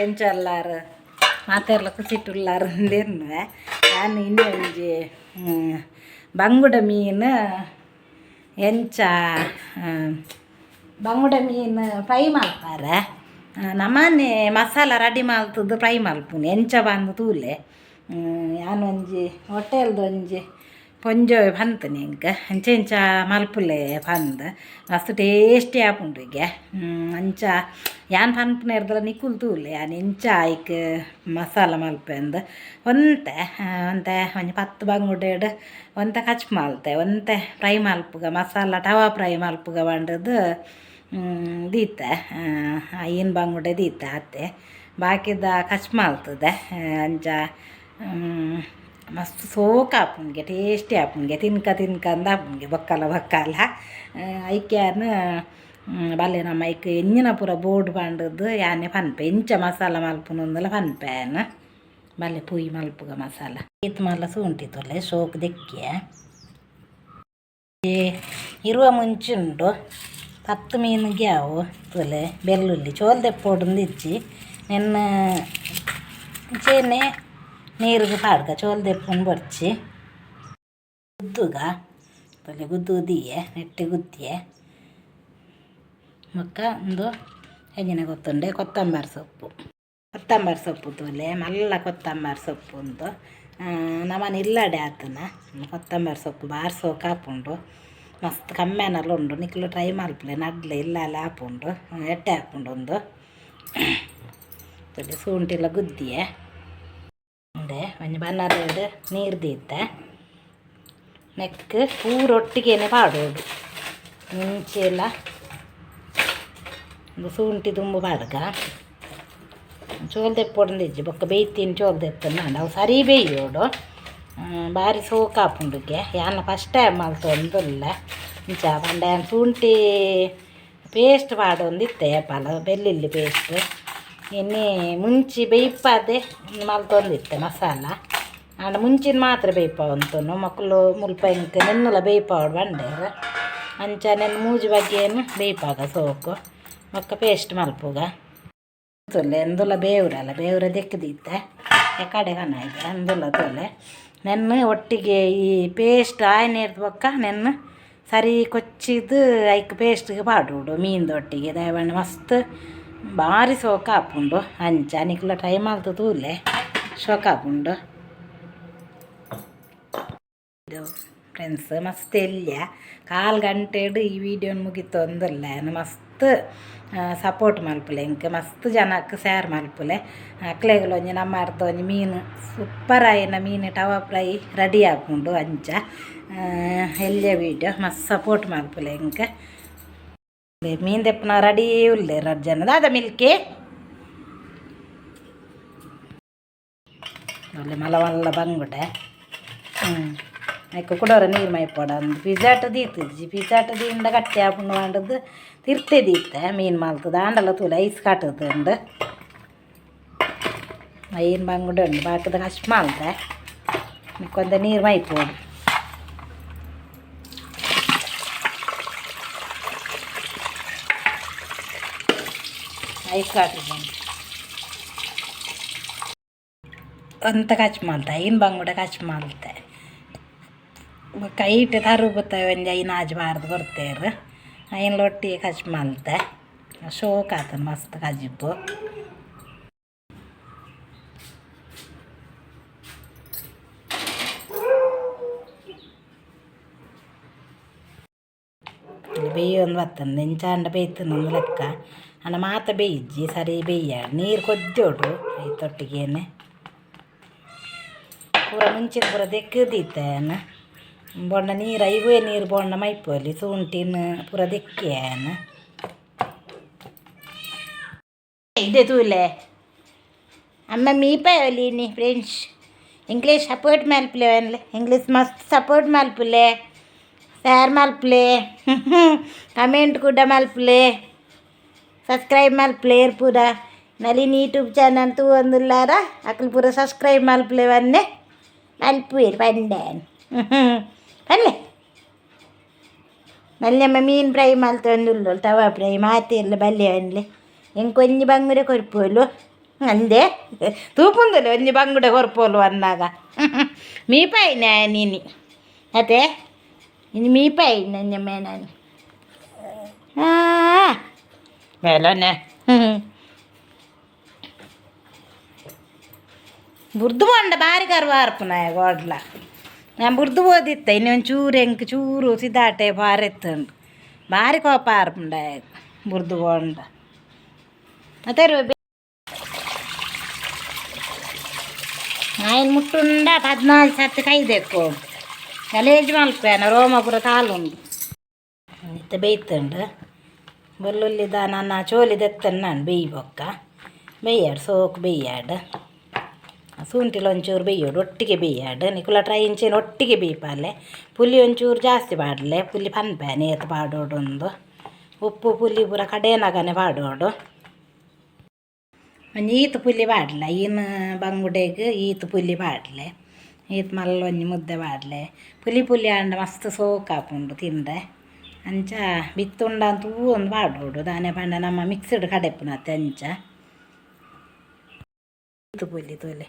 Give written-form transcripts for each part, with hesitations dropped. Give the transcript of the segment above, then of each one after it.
ಎಂಚಲ್ಲಾರು ಮಾತೆರ್ಲ ಕುಸಿಟ್ಟುಲ್ಲಾರು ಅಂದಿರ್ನು ನಾನು ಇನ್ನೂ ಒಂಜಿ ಬಂಗುಡ ಮೀನು ಎಂಚ ಬಂಗುಡ ಮೀನು ಫ್ರೈ ಮಾಡ್ತಾರೆ ನಮ್ಮನೆ ಮಸಾಲ ರೆಡಿ ಮಾಡ್ತದ್ದು ಫ್ರೈ ಮಲ್ಪುನಿ ಎಂಚ ಬಂದು ತೂಲೆ ನಾನು ಒಂಜಿ ಹೋಟೆಲ್ದು ಒಂಜಿ ಪೊಂಜೋವೆ ಬಂತನಿ ಇಂಕ ಅಂಚ ಇಂಚ ಮಲ್ಪುಲೆ ಬಂದು ಮಸ್ತ್ ಟೇಸ್ಟಿ ಆಪುಂಡು ಈಗ ಅಂಚ ಯಾನ್ ಪನ್ಪುನೇರ್ದಲ ನಿಕ್ಕುಲ್ ತೂಲೆ ಯಾನ್ ಇಂಚ ಆಯ್ಕೆ ಮಸಾಲ ಮಲ್ಪೆ ಅಂದು ಒಂತೆ ಒಂಜಿ 10 ಬಂಗುಡೆಡು ಒಂತೆ ಕಚ್ ಮಲ್ತೆ ಒಂತೆ ಫ್ರೈ ಮಲ್ಪುಗ ಮಸಾಲ ಟವಾ ಫ್ರೈ ಮಲ್ಪುಗ ಬಂಡದು ದೀತೆ ಏನು ಬಂಗುಡೆ ದೀತೆ ಅತ್ತೆ ಬಾಕಿದ ಕಚ್ ಮಲ್ತದೆ ಅಂಚ ಮಸ್ತ್ ಸೋಕ ಆಪುನ್ಗೆ ಟೇಸ್ಟಿ ಆಪುನ್ಗೆ ತಿನ್ಕ ಅಂದ ಆಪುನ್ಗೆ ಬಕ್ಕಲ ಐಕ್ಯಾನ ಬಲ್ಲೆ ನಮ್ಮ ಐಕ್ ಎಂಜಿನ ಪೂರ ಬೋರ್ಡ್ ಬಂಡದ್ದು ಯಾನೆ ಪನ್ಪೆ ಇಂಚ ಮಸಾಲ ಮಲ್ಪುನೊಂದಲ ಪನ್ಪೆನ ಬಲ್ಲೆ ಪುಯ್ ಮಲ್ಪುಗ ಮಸಾಲ ಈತ್ ಮಲ್ಲ ಸೂಂಟಿತೊಲೆ ಸೋಕು ದೆಕ್ಕೆ ಇರುವ ಮುಂಚುಂಡು 10 ಮೀನಿಗೆ ಅವು ತೊಲೆ ಬೆಳ್ಳುಳ್ಳಿ ಚೋಲ್ ದೆಪ್ಪೋಡು ಇಚ್ಚಿ ನೆನ್ನ ಚೇನೆ ನೀರಿಗೆ ಪಾಡ್ಗ ಚೋಲ್ ದೆಪ್ಪುಂಡು ಬರ್ಚಿ ಗುದ್ದುಗ ತೊಲೆ ಗುದ್ದಿಯೆ ನೆಟ್ಟೆ ಗುದ್ದಿಯೆ ಮಕ್ಕ ಒಂದು ಹೆಂಗಿನ ಗೊತ್ತುಂಡೆ ಕೊತ್ತಂಬರಿ ಸೊಪ್ಪು ತೊಲೆ ಮಲ್ಲ ಕೊತ್ತಂಬರಿ ಸೊಪ್ಪು ಒಂದು ನಮ್ಮನೆ ಇಲ್ಲಡೆ ಆತನ ಕೊತ್ತಂಬರಿ ಸೊಪ್ಪು ಬಾರಿ ಸೋಕು ಹಾಪುಂಡು ಮಸ್ತ್ ಕಮ್ಮೆನೆಲ್ಲ ಉಂಡು ನಿಕ್ಲು ಟ್ರೈ ಮಲ್ಪಲೆ ನಡ್ಲೆ ಇಲ್ಲ ಹಾಪುಂಡು ಎಟ್ಟೆ ಹಾಪುಂಡು ಒಂದು ತೊಲೆ ಶುಂಠಿಲ ಗುದ್ದಿಯೆ ಉಂಡೆ ಒಂಜಿ ಬನ್ನರೇಡು ನೀರು ದೀತೆ ನೆಕ್ ಪೂರೊಟ್ಟಿಗೆನೆ ಪಾಡೋಡು ಮುಂಚೆಲ್ಲ ಒಂದು ಶುಂಠಿ ತುಂಬು ಪಾಡ್ಗ ಚೋಲ್ ದೆಪ್ಪೊಡು ಇಜ್ಜಿ ಬೊಕ್ಕ ಬೇಯ್ತೀನಿ ಚೋಲ್ ದೆಪ್ಪನ ಅವು ಸರಿ ಬೇಯೋಡು ಭಾರಿ ಸೋಕು ಹಾಪುಂಡುಗೆ ಯಾನ ಫಸ್ಟ್ ಟೈಮ್ ಮಲ್ತೊಂದುಲ್ಲ ಇಂಚ ಪಂಡ ಶುಂಠಿ ಪೇಸ್ಟ್ ಪಾಡೊಂದಿತ್ತೆ ಪಾಲ ಬೆಳ್ಳುಳ್ಳಿ ಪೇಸ್ಟ್ ಇನ್ನೇ ಮುಂಚೆ ಬೇಯ್ಪದೆ ಮಲ್ತೊಂದಿತ್ತೆ ಮಸಾಲ ಆಂಡ ಮುಂಚಿನ ಮಾತ್ರ ಬೇಯ್ಪವಂತನು ಮಕ್ಕಳು ಮುಲ್ಪ ಇಂಕ ನೆನ್ನಲ ಬೇಯ್ಪವಡು ಬಂಡೇರು ಅಂಚ ನೆನ್ನ ಮೂಜಿ ಬಗ್ಗೆಯನ್ನು ಬೇಯ್ಪಾಗ ಸೋಕು ಮೊಕ್ಕ ಪೇಸ್ಟ್ ಮಲ್ಪುಗ ತೊಲೆ ಎಂದುಲ ಬೇವ್ರ ದೆಕ್ಕದಿತ್ತೆ ಕಡೆ ಕನಾಯ್ತು ಅಂದುಲ ತೊಲೆ ನೆನ್ನ ಒಟ್ಟಿಗೆ ಈ ಪೇಸ್ಟ್ ಆಯ್ನೇರ್ದು ಬೊಕ್ಕ ನೆನ್ನ ಸರಿ ಕೊಚ್ಚಿದು ಐಕ್ ಪೇಸ್ಟ್ಗೆ ಪಾಡೋಡು ಮೀನ್ದೊಟ್ಟಿಗೆ ದಯಬಣ್ಣ ಮಸ್ತ್ ಭಾರಿ ಸೋಕು ಹಾಪುಂಡು ಅಂಚ ನಿಕ್ಲ ಟ್ರೈ ಮಲ್ತು ತೂಲೆ ಶೋಕ ಹಾಪುಂಡು ಫ್ರೆಂಡ್ಸ್ ಮಸ್ತ್ ಎಲ್ಯ 1/4 ಗಂಟೆಡು ಈ ವಿಡಿಯೋನ ಮುಗಿತು ಅಂದಲ್ಲ ಮಸ್ತ್ ಸಪೋರ್ಟ್ ಮಲ್ಪುಲೆ ಇಂಕ ಮಸ್ತ್ ಜನಕ್ಕೆ ಶೇರ್ ಮಲ್ಪುಲೆ ಅಕ್ಲೆಗಳು ಒಂಜಿ ನಮ್ಮ ಅರ್ಧ ಒಂಜಿ ಮೀನು ಸೂಪರ್ ಆಯಿನ ಮೀನು ಟವಾ ಫ್ರೈ ರೆಡಿ ಆಪುಂಡು ಅಂಚ ಎಲ್ಯ ವಿಡಿಯೋ ಮಸ್ತ್ ಸಪೋರ್ಟ್ ಮಲ್ಪುಲೆ ಇಂಕ ಮೀನು ದೆಪ್ಪನ ರೆಡಿ ಉಲ್ಲೆ 2 ಜನದ ಅದ ಮಿಲ್ಕಿ ಒಳ್ಳೆ ಮಲ್ಲ ಬಂಗುಡೆ ಆಯ್ಕೆ ಕುಡೋರ ನೀರು ಮೈಪೋಡ ಒಂದು ಪಿಜಾಟ ದೀತಿಜ್ಜಿ ಪಿಜಾಟ ದೀಂಡ ಗಟ್ಟಿ ಹಾಪುಂಡು ಮಾಡದು ತಿರ್ತೆ ದೀತೆ ಮೀನು ಮಲ್ತದ ಆಂಡಲ ತೂಲೆ ಐಸ್ ಕಾಟುದುಂಡು ಏನು ಬಂಗುಡೆ ಉಂಡು ಬಾಕಿದ ಕಷ್ಟ ಮಲ್ತೆ ಕೊಂದ ನೀರು ಮೈಪೋಡು ಐಸ್ ಕಾಟುದು ಅಂತ ಕಚ್ ಮಲ್ತೆ ಏನು ಬಂಗುಡೆ ಕಚ್ ಮಲ್ತೆ ಕೈಟ್ ತರು ಬತ್ತವೆ ಒಂಜಿ ಐನು ಆಜಬಾರ್ದು ಕೊಡ್ತೇರು ಐನ್ ಲೊಟ್ಟಿಗೆ ಕಚ್ ಮಲ್ತೆ ಶೋಕ್ ಆತನ ಮಸ್ತ್ ಕಜಿಪ್ಪು ಬೇಯೊಂದು ಬತ್ತಂದು ಇಂಚಾಂಡ ಬೇಯ್ತನೊಂದು ಲೆಕ್ಕ ಅಣ್ಣ ಮಾತ ಬೇಯಿಜ್ಜಿ ಸರಿ ಬೇಯ್ಯ ನೀರು ಕೊಜ್ಜೋಡು ತೊಟ್ಟಿಗೇನೆ ಪೂರ ಮುಂಚಿನ ಪೂರ ದೆಕ್ಕದೀತೇನ ಬೊಂಡ ನೀರು ಐವೇ ನೀರು ಬೊಂಡ ಮೈಪೋಲಿ ಶುಂಠಿನ ಪೂರ ದೆಕ್ಕಿಯೇನ ಇದೆ ತೂಲೆ ಅಮ್ಮ ಮೀಪಾಯಲಿ ಫ್ರೆಂಡ್ಸ್ ಇಂಗ್ಲೀಷ್ ಸಪೋರ್ಟ್ ಮಲ್ಪಲೆ ಇಂಗ್ಲೀಷ್ ಮಸ್ತ್ ಸಪೋರ್ಟ್ ಮಲ್ಪಲೆ ಶೇರ್ ಮಲ್ಪಲೆ ಕಮೆಂಟ್ ಕೂಡ ಮಲ್ಪಲೆ ಸಬ್ಸ್ಕ್ರೈಬ್ ಮಲ್ಪಲೆ ಪೂರ ನಳಿನಿ ಯೂಟ್ಯೂಬ್ ಚಾನಲ್ ತೂ ಒಂದುಲ್ಲಾರ ಅಕ್ಲು ಪೂರ ಸಬ್ಸ್ಕ್ರೈಬ್ ಮಲ್ಪಲೆ ಬನ್ನೆ ಮಲ್ಪುವೇರು ಬಂಡೇನ್ ಬಲ್ಲೆ ನಲ್ಲಮ್ಮ ಮೀನು ಫ್ರೈ ಮಲ್ತೊಂದುಲ್ಲು ತವಾ ಫ್ರೈ ಮಾತೆಲ್ಲ ಬಲ್ಲೆ ಬನ್ಲೆ ಎಂಕೊಂಜಿ ಬಂಗುಡೆ ಕೊರ್ಪೋಲು ಅಂದೆ ತೂಪುಂದಲೆ ಒಂಜಿ ಬಂಗುಡೆ ಹೊರಪೋಲು ಅಂದಾಗ ಮೀಪಾಯಿನ ನೀನು ಅದೇ ಇನ್ನು ಮೀಪಾಯಿ ನನ್ನ ಮೇನani ಮೇಲನೆ ಬುರ್ದು ಬಂಡ ಬಾರಿ ಕರ್ವ ಅರ್ಪನಾಯ ಗೋಡ್ಲ ನಾನು ಬುರ್ದು ಓದಿತ್ತ ಇನ್ನೊಂಚೂರು ಹೆಂಗೆ ಚೂರು ಸಿದಾಟೆ ಬಾರೆತ್ತುಂಡು ಭಾರಿ ಕೋಪ ಅರ್ಪುಂಡ ಬುರ್ದು ಬೋಂಡ ಮತ್ತೆ ఆయన ముట్టుండ 14 సత్తి కైదెక్కు గలేజ్ మల్పేన రోమపుర తాలుండు ఇంత ಬೇಯ್ತಂಡು ಬೆಳ್ಳುಳ್ಳಿ ನನ್ನ ಚೋಲಿ ತೆತ್ತನ್ನು ನಾನು ಬೇಯ್ಬೊಕ್ಕ ಬೇಯ್ಯಾಡು ಸೋಕು ಬೇಯ್ಯಾಡು ಶುಂಠಿಲಿ ಒಂಚೂರು ಬೇಯೋಡು ಒಟ್ಟಿಗೆ ಬೇಯ್ಯಾಡು ನಿಕುಲ ಟ್ರೈ ಇಂಚೇನು ಒಟ್ಟಿಗೆ ಬೇಯ್ಪಾಲೆ ಪುಲಿ ಒಂಚೂರು ಜಾಸ್ತಿ ಪಾಡಲೆ ಪುಲಿ ಪನ್ಪೇನೆ ಏತು ಪಾಡೋಡು ಒಂದು ಉಪ್ಪು ಪುಲಿ ಪೂರ ಕಡೇನಾಗನೆ ಪಾಡೋಡು ಒಂಜಿ ಈತು ಪುಲಿ ಪಾಡಲ ಇನ್ನು ಬಂಗುಡೆಗೆ ಈತು ಪುಲಿ ಪಾಡಲೆ ಈತು ಮಲ್ಲ ಒಂಜಿ ಮುದ್ದೆ ಪಾಡಲೆ ಪುಲಿ ಆಂಡ ಮಸ್ತ್ ಸೋಕಾಪುಂಡು ತಿಂದೆ ಅಂಚ ಬಿತ್ತುಂಡ ಅಂತೂ ಒಂದು ಪಾಡೋಡು ದಾನೆ ಪಂಡ ನಮ್ಮ ಮಿಕ್ಸ್ಡ್ ಕಡೆಪುನತ್ತೆ ಅಂಚ ಈತು ಪುಲಿ ತೊಲೆ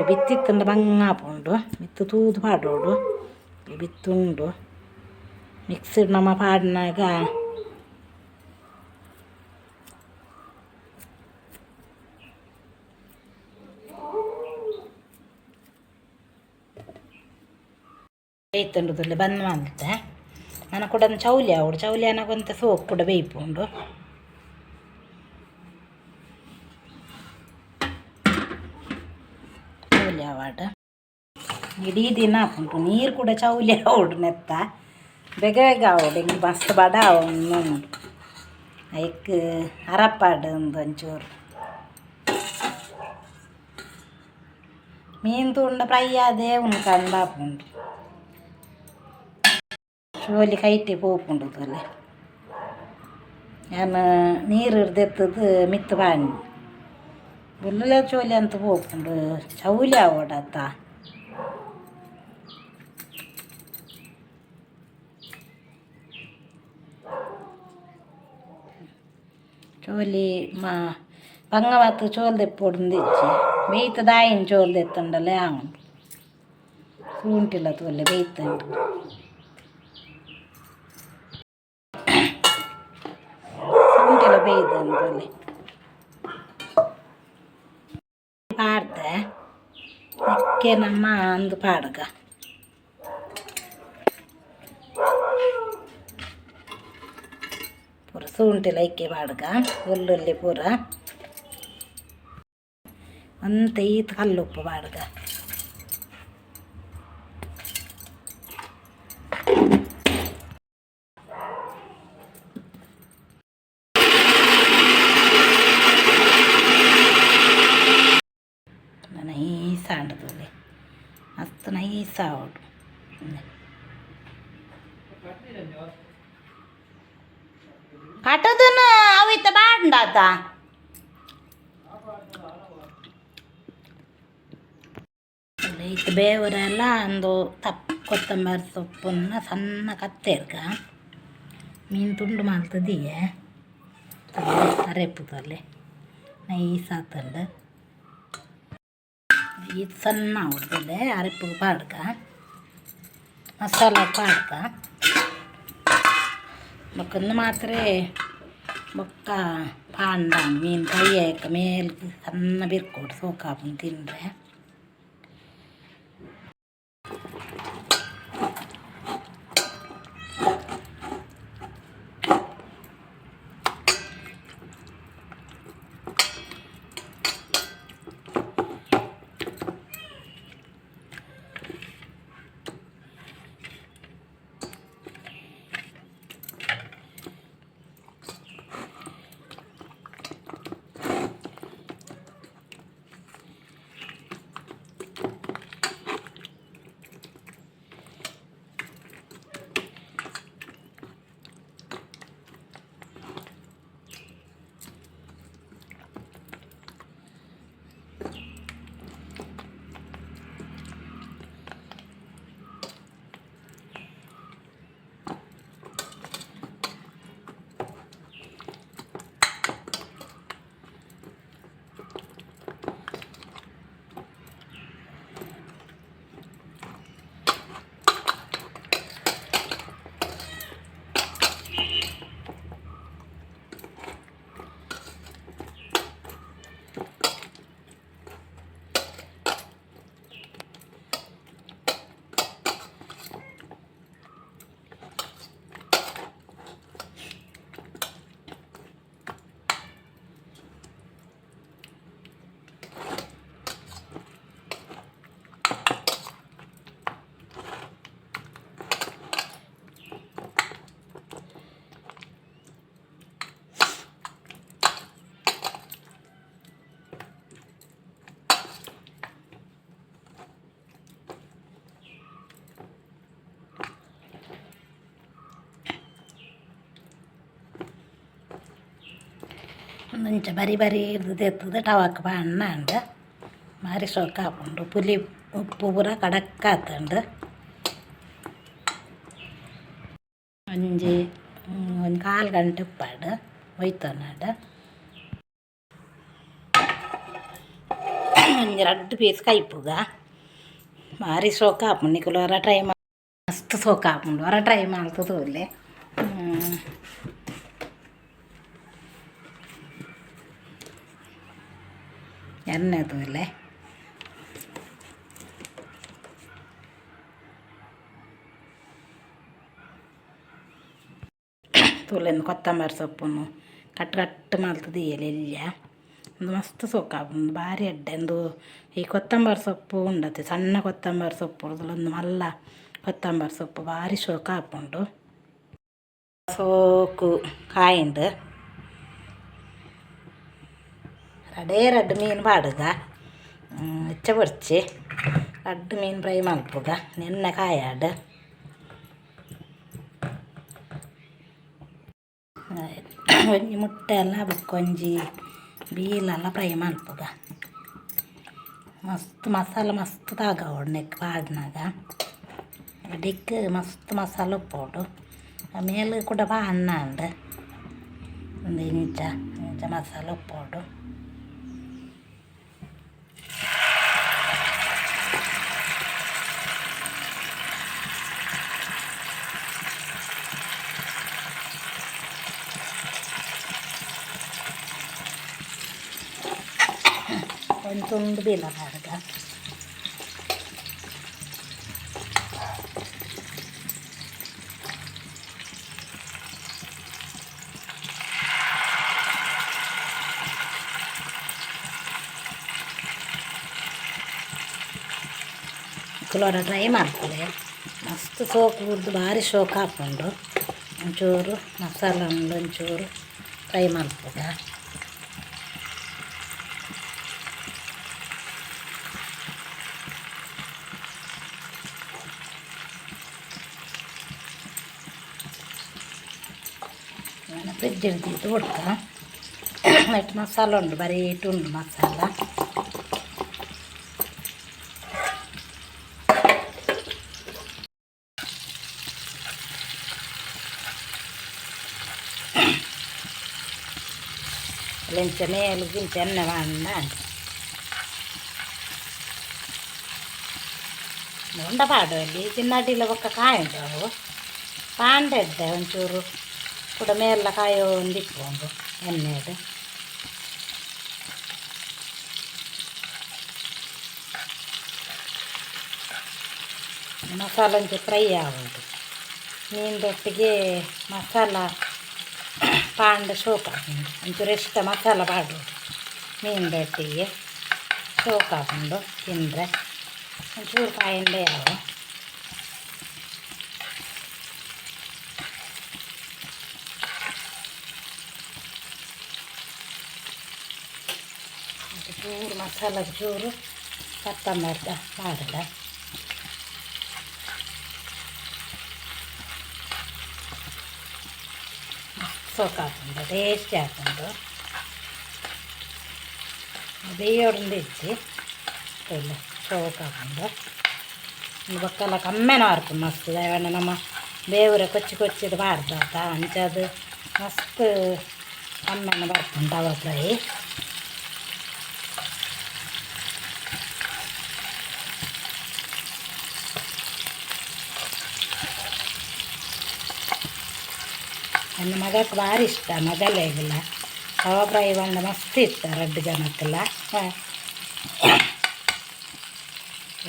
ಬಿತ್ತಿತ್ತಂಡ ಬಂಗಾಪುಂಡು ಬಿತ್ತು ತೂದು ಪಾಡೋಡು ಬಿತ್ತುಂಡು ಮಿಕ್ಸ್ಡ್ ನಮ್ಮ ಪಾಡಿನಾಗ ಬೇಯ್ತಂಡುದಲ್ಲಿ ಬಂದ್ ಮಾಡ್ತೆ ನಾನು ಕೂಡ ಚೌಲಿ ಅವಡು ಚೌಲಿ ಅನ್ನೋಂಥ ಸೋಕು ಕೂಡ ಬೇಯ್ಪುಂಡು ಚೌಲಿ ಆವಾಡ ಇಡೀ ದಿನ ಹಾಪುಂಟು ನೀರು ಕೂಡ ಚೌಲಿ ಅವಡು ನೆತ್ತ ಬೇಗ ಅವಡು ಹಿಂಗೆ ಮಸ್ತ್ ಬಡ ಅವನು ಐಕ್ ಅರಪಾಡು ಒಂದು ಒಂಚೂರು ಮೀನು ತುಂಡ ಫ್ರೈ ಆದೇ ಉಣ್ಕಂಡು ಹಾಪುಂಡು ಚೋಲಿ ಕೈಟಿ ಪೋಪುಂಡು ತೊಲೆ ನಾನು ನೀರು ಹಿಡ್ದೆತ್ತದು ಮಿತ್ತು ಬಾಣಿ ಬುಲ್ಲಲೆ ಚೋಲಿ ಅಂತ ಪೋಪುಂಡು ಚೌಲಿ ಆವಡತ್ತ ಚೋಲಿ ಬಂಗವತ್ತು ಚೋಲ್ ತೆಪ್ಪೊಡು ಇಚ್ಚಿ ಬೇಯ್ತ ದಾಯಿನ ಚೋಲ್ ತೆತ್ತಂಡಲ್ಲೇ ಆಂಡು ಶುಂಠಿಲ ತೊಲೆ ಬೇಯ್ತಂಡು ಶುಂಠಿಲ ಬೇಯ್ದಂತಲ್ಲಿ ಪಾಡ್ದೆ ಅಕ್ಕೆ ನಮ್ಮ ಅಂದು ಪಾಡ್ಗ ಪೂರ ಶುಂಠಿಲ ಇಕ್ಕೆ ಪಾಡ್ಗ ಬೆಳ್ಳುಳ್ಳಿ ಪೂರ ಅಂತ ಈತ ಕಲ್ಲುಪ್ಪು ಪಾಡ್ಗ ನೈಸ್ ಆಂಡದಲ್ಲಿ ಮಸ್ತ್ ನೈಸ್ ಆವಡು ಕಟ್ಟದನ್ನು ಅವಿತ್ತ ಬಾಂಡಾತ ಇತ್ತು ಬೇವರೆಲ್ಲ ಒಂದು ಕೊತ್ತಂಬರಿ ಸೊಪ್ಪನ್ನು ಸಣ್ಣ ಕತ್ತೇರ್ಗ ಮೀನು ತುಂಡು ಮಾಡ್ತದೀಯ ಅರೆಪ್ಪುದಲ್ಲಿ ನೈಸ್ ಆತಂಡು ಇದು ಸಣ್ಣ ಹೊಡ್ದಲೆ ಅರೆಪ್ಪು ಪಾಡ್ಕ ಮಸಾಲ ಪಾಡ್ಕ ಬೊಕ್ಕಂದು ಮಾತ್ರ ಬೊಕ್ಕ ಪಾಂಡ ಮೀನು ಕೈಯಕ ಮೇಲ್ ಸಣ್ಣ ಬಿರ್ಕೊಡು ಸೋಕಾಪು ತಿಂದರೆ ಒಂದಿಂಚ ಬರಿ ಬರಿ ಇರ್ತದೆ ಟವಕ್ ಬಾಣ್ಣ ಅಂಡ್ ಮಾರಿ ಸೊಕ್ಕ ಹಾಕೊಂಡು ಪುಲಿ ಉಪ್ಪು ಪೂರ ಕಡಕ್ ಆತಂಡು ಒಂಜಿ ಒಂದು 1/4 ಗಂಟೆ ಉಪ್ಪಾಡು ಒಯ್ತನಾಡು ಒಂಜಿ 2 ಪೀಸ್ ಕೈಪುಗ ಮಾರಿ ಸೋಕ ಹಾಪುಂಡು ನಿಕುಲು ಹೊರ ಟ್ರೈ ಮಸ್ತ್ ಸೋಕ ಹಾಪುಂಡು ಹೊರ ಟ್ರೈ ಮಾಡ್ತು ತೋಲೆ ಎಣ್ಣೆ ತೋಲೆ ತೋಲೆಂದು ಕೊತ್ತಂಬರಿ ಸೊಪ್ಪುನು ಕಟ್ ಮಾಡ್ತದೆ ಎಲೆಲ್ಲ ಒಂದು ಮಸ್ತ್ ಸೊಕ್ಕ ಒಂದು ಭಾರಿ ಎಡ್ಡೆಂದು ಈ ಕೊತ್ತಂಬರಿ ಸೊಪ್ಪು ಉಂಡತೆ ಸಣ್ಣ ಕೊತ್ತಂಬರಿ ಸೊಪ್ಪು ಒಂದು ಮಲ್ಲ ಕೊತ್ತಂಬರಿ ಸೊಪ್ಪು ಭಾರಿ ಶೋಕ ಹಾಪುಂಡು ಸೋಕು ಕಾಯಿಂಡು ರಡ್ಡು ಮೀನು ಪಾಡುಗ ಹೆಚ್ಚ ಬರ್ಚಿ 2 ಮೀನು ಫ್ರೈ ಮಲ್ಪುಗ ನೆನ್ನೆ ಕಾಯಾಡು ಒಂಜಿ ಮುಟ್ಟೆ ಎಲ್ಲ ಬಕ್ಕೊಂಜಿ ಬೀಲೆಲ್ಲ ಫ್ರೈ ಮಲ್ಪುಗ ಮಸ್ತ್ ಮಸಾಲ ಮಸ್ತ್ ತಾಗವಡು ನೆಕ್ ಪಾಡ್ನಾಗ ಡಿಕ್ ಮಸ್ತ್ ಮಸಾಲ ಉಪ್ಪೋಡು ಮೇಲೆ ಕೂಡ ಬಾಣ್ಣ ಉಂಡು ಒಂದು ಇಂಚ ಮಸಾಲ ಉಪ್ಪೋಡು ಒಂದು ತುಂಡು ಬೀಲ ಪಾಡ್ಗ ಕುಲೋರ ಟ್ರೈ ಮಾಡ್ತಾರೆ ಮಸ್ತ್ ಸೋಕು ಹುರಿದು ಭಾರಿ ಶೋಕ ಹಾಕ್ಕೊಂಡು ಒಂಚೂರು ಮಸಾಲ ಒಂಚೂರು ಫ್ರೈ ಮಾಡ್ಬೋದ ಫ್ರಿಜ್ ಹಿಡ್ದಿದ್ದು ಒಡ್ಕ ನೆಟ್ಟು ಮಸಾಲ ಉಂಡು ಬರೀ ಉಂಡು ಮಸಾಲ ಲೆಂಚ ಮೇಲು ಗಿಂಚ ಎಣ್ಣೆ ಮಾಡ ಉಂಡ ಪಾಡುವಲ್ಲಿ ಚಿನ್ನಡಿಲ ಬೊಕ್ಕ ಕಾಯುಂಟವು ಪಾಂಡೆಡ್ಡೆ ಒಂಚೂರು ಕೂಡ ಮೇಲೆಲ್ಲ ಕಾಯೋ ಒಂದು ಇಟ್ಕೊಂಡು ಎಣ್ಣೆಡು ಮಸಾಲ ಒಂಚೂರು ಫ್ರೈ ಆಗೋದು ಮೀನದೊಟ್ಟಿಗೆ ಮಸಾಲ ಪಾಂಡ ಶೋಕ ಹಾಕೊಂಡು ಒಂಚೂರು ಎಷ್ಟು ಮಸಾಲ ಪಾಡೋದು ಮೀನದೊಟ್ಟಿಗೆ ಶೋಕ ಹಾಕೊಂಡು ತಿಂದರೆ ಒಂಚೂರು ಕಾಯಿಂಡೆ ಯಾವ ಚೂರು ಮಸಾಲದ ಚೂರು ಕೊತ್ತಂಬರಿ ಮಾಡದ ಸೊಕ್ಕ ಹಾಕೊಂಡು ಟೇಸ್ಟಿ ಹಾಕೊಂಡು ಬೇಯೋಡಿಂದ ಇಚ್ಚಿ ಇಲ್ಲ ಸೋಕ್ ಹಾಕೊಂಡು ಬೊಕ್ಕಲ್ಲ ಕಮ್ಮೆನ ಹಾರ್ಕೊಂಡು ಮಸ್ತ್ ಯಾವಣ್ಣ ನಮ್ಮ ಬೇವರ ಕೊಚ್ಚಿದು ಬಾರ್ದಾತ ಅಂಚದು ಮಸ್ತ್ ಕಮ್ಮೆನ ಬರ್ಕೊಂಡು ತವ ಫ್ರೈ ನನ್ನ ಮಗಕ್ಕೆ ಭಾರಿ ಇಷ್ಟ ಮಗಲೇಗಿಲ್ಲ ತವ ಫ್ರೈ ಬಂದು ಮಸ್ತ್ ಇಷ್ಟ 2 ಜನಕ್ಕೆಲ್ಲ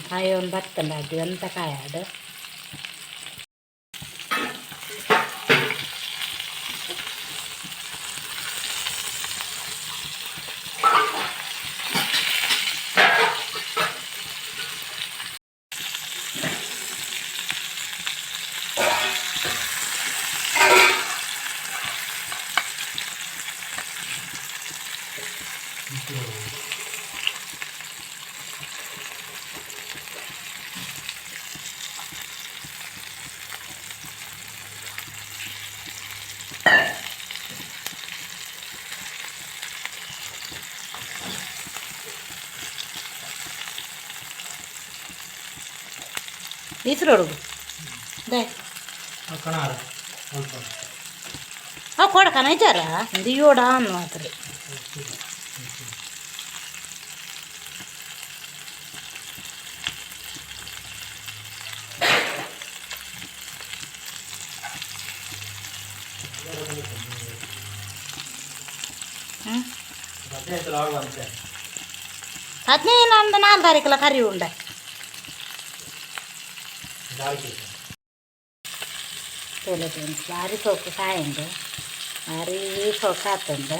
ಕಾಯಿ ಒಂದು ಬರ್ತಲ್ಲ ಅದು ಎಂತ ಕಾಯಾಡು ಈಸ್ರೋಡು ದೇ ಕೊಡಕನ ಇದ್ದಾರ ದಿಯೋಡ ಅನ್ನು ಮಾತ್ರ ಹದಿನೈದು ಒಂದು 4 ತಾರೀಕಲ್ಲ ಕರಿ ಉಂಡೆ ತೋಲೆ ಫ್ರೆಂಡ್ಸ್ ಭಾರಿ ಸೊಪ್ಪು ಕಾಯುಂಡು ಭಾರಿ ಸೊಕ್ಕು ಆತುಂಡು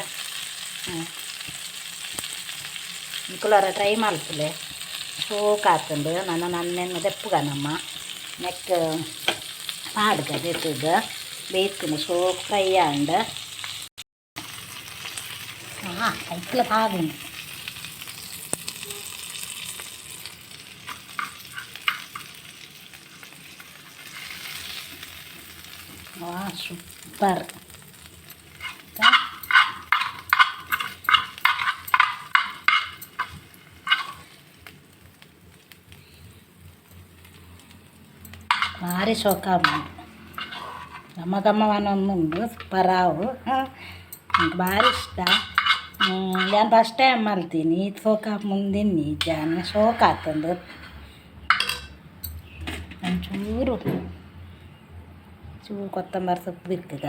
ಇಂಕುಲರ ಟ್ರೈ ಮಲ್ಪಲೆ ಸೋಕು ಆತುಂಡು ನನ್ನೆನ್ನು ದೆಪ್ಪುಗನಮ್ಮ ನೆಕ್ ಪಾಡ್ಗ ದೆತ್ತುದು ಬೇಯ್ತೀನಿ ಸೋಕು ಫ್ರೈ ಆಂಡು ಐಕ್ಲ ಪಾಗುಂಡು ಸೂಪರ್ ಭಾರಿ ಶೋಕ ಗಮ್ಮವನೊಂದುಂಡು ಸೂಪರಾವು ನನಗೆ ಭಾರಿ ಇಷ್ಟ ನಾನು ಫಸ್ಟ್ ಟೈಮ್ ಮಲ್ತೀನಿ ಇದು ಸೋಕ ಮುಂದಿನ ಜಾನ ಶೋಕ ಆತಂದು ಒಂಚೂರು ಕೊತ್ತಂಬರಿ ಸೊಪ್ಪು ಬಿಕ್ಕದ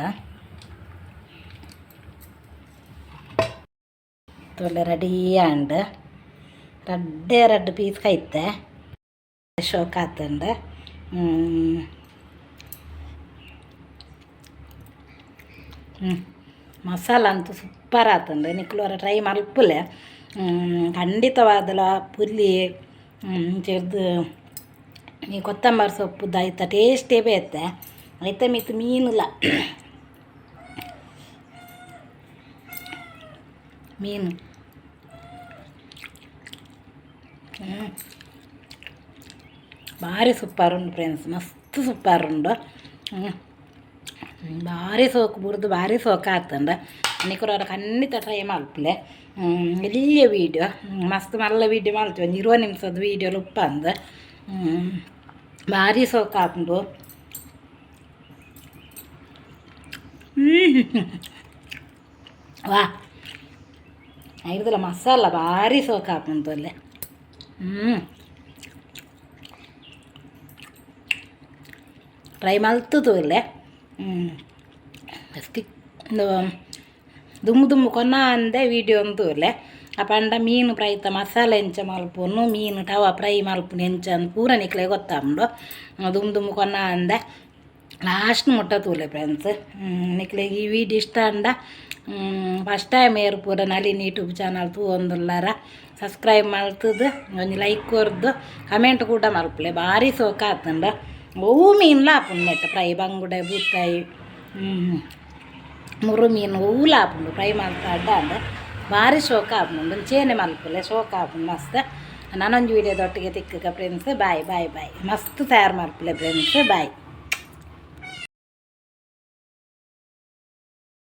ತೊಲೆ ರೆಡಿ ಆಂಡ್ ರಡ್ಡು ಪೀಸ್ ಕೈತೆ ಶೋಕ ಆತಂಡು ಮಸಾಲ ಅಂತೂ ಸೂಪರ್ ಆತಂಡು ನಿಕ್ಲೋರ ಟ್ರೈ ಮಲ್ಪಲೆ ಖಂಡಿತವಾದಲ ಪುಲ್ಲಿ ಚೆರ್ದು ಈ ಕೊತ್ತಂಬರಿ ಸೊಪ್ಪುದು ಆಯ್ತಾ ಟೇಸ್ಟೇ ಬೇತೆ ಆಯ್ತಾ ಮಿತ್ತು ಮೀನಿಲ್ಲ ಮೀನು ಭಾರಿ ಸೂಪರ್ ಉಂಡು ಫ್ರೆಂಡ್ಸ್ ಮಸ್ತ್ ಸೂಪರ್ ಉಂಡು ಭಾರಿ ಸೋಕು ಬುಡ್ದು ಭಾರಿ ಸೋಕು ಆತಂಡ ನಿಕ್ಕುರವ್ರ ಖಂಡಿತ ಟ್ರೈ ಮಲ್ಪಲೆ ಎಲ್ಲಿಯ ವೀಡಿಯೋ ಮಸ್ತ್ ಮಲ್ಲ ವೀಡಿಯೋ ಮಲ್ತೀವಿ ಒಂದು 20 ನಿಮಿಷದ ವೀಡಿಯೋಲು ಉಪ್ಪಂದು ಭಾರಿ ಸೋಕು ಆತುಂಡು ವಾ ಐದಲ್ಲ ಮಸಾಲ ಭಾರಿ ಸೋಕು ಆತುಂಟು ಅಲ್ಲೇ ಟ್ರೈ ಮಲ್ತದು ಅಲ್ಲೇ ಸ್ಟಿಕ್ ದುಮ್ಮು ಕೊನ್ನ ಅಂದೆ ವೀಡಿಯೋ ಒಂದು ಅಲ್ಲೇ ಆ ಪಂಡ ಮೀನು ಪ್ರೈತ ಮಸಾಲೆ ಎಂಚ ಮಲ್ಪುನು ಮೀನು ಟವ ಫ್ರೈ ಮಲ್ಪುನು ಎಂಚ ಅಂದು ಪೂರ ನಿಕ್ಲೆ ಗೊತ್ತಾಂಡು ದುಮ್ಮು ಕೊನ್ನ ಅಂದೆ ಲಾಸ್ಟ್ ಮುಟ್ಟ ತೂಲೆ ಫ್ರೆಂಡ್ಸ್ ನಿಕ್ಲೆಗೆ ಈ ವಿಡಿಯೋ ಇಷ್ಟ ಅಂಡ ಫಸ್ಟ್ ಟೈಮ್ ಏರು ಪೂರ ನಳಿನಿ ಯೂಟ್ಯೂಬ್ ಚಾನಲ್ ತೂ ಒಂದುಲ್ಲಾರ ಸಬ್ಸ್ಕ್ರೈಬ್ ಮಲ್ತದು ಒಂದು ಲೈಕ್ ಕೊರ್ದು ಕಮೆಂಟ್ ಕೂಡ ಮಲ್ಪಲೆ ಭಾರಿ ಸೋಕ ಆತಂಡ ಓವು ಮೀನು ಲಾಪುಂಡು ನೆಟ್ಟು ಫ್ರೈ ಬಂಗುಡೆ ಬೂತಾಯಿ ಮುರು ಮೀನು ಓವು ಲಾಪುಂಡು ಫ್ರೈ ಮಲ್ತಾಡ್ಡ ಅಂದ ಭಾರಿ ಶೋಕ ಆಪುಂಡು ಚೇನೆ ಮಲ್ಪಲೆ ಶೋಕ ಆಪುಂಡು ಮಸ್ತ್ ನಾನೊಂದು ವೀಡಿಯೋದೊಟ್ಟಿಗೆ ತಿಕ್ಕಗ ಫ್ರೆಂಡ್ಸ್ ಬಾಯ್ ಬಾಯ್ ಬಾಯ್ ಮಸ್ತ್ ತಯಾರು ಮಲ್ಪಲೆ ಫ್ರೆಂಡ್ಸ್ ಬಾಯ್.